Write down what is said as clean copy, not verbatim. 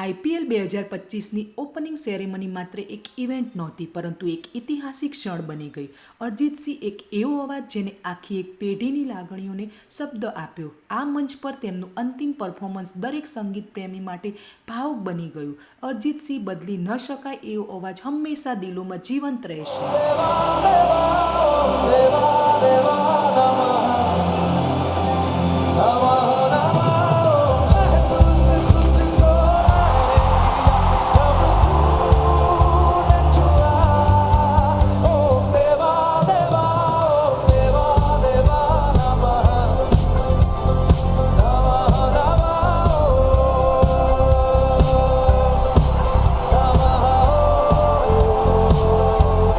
IPL 2025ની opening ceremony માત્ર એક event નહોતી, પરંતુ એક ઐતિહાસિક ક્ષણ બની ગઈ. અરિજીત સિંહ એક એવો અવાજ જેને આખી એક પેઢીની લાગણીઓને શબ્દ આપ્યો. આ મંચ પર તેમનું અંતિમ પરફોર્મન્સ દરેક સંગીત પ્રેમી માટે ભાવુક બની ગયું. અરિજીત સિંહ બદલી ન શકાય એવો અવાજ હંમેશા દિલોમાં જીવંત રહેશે.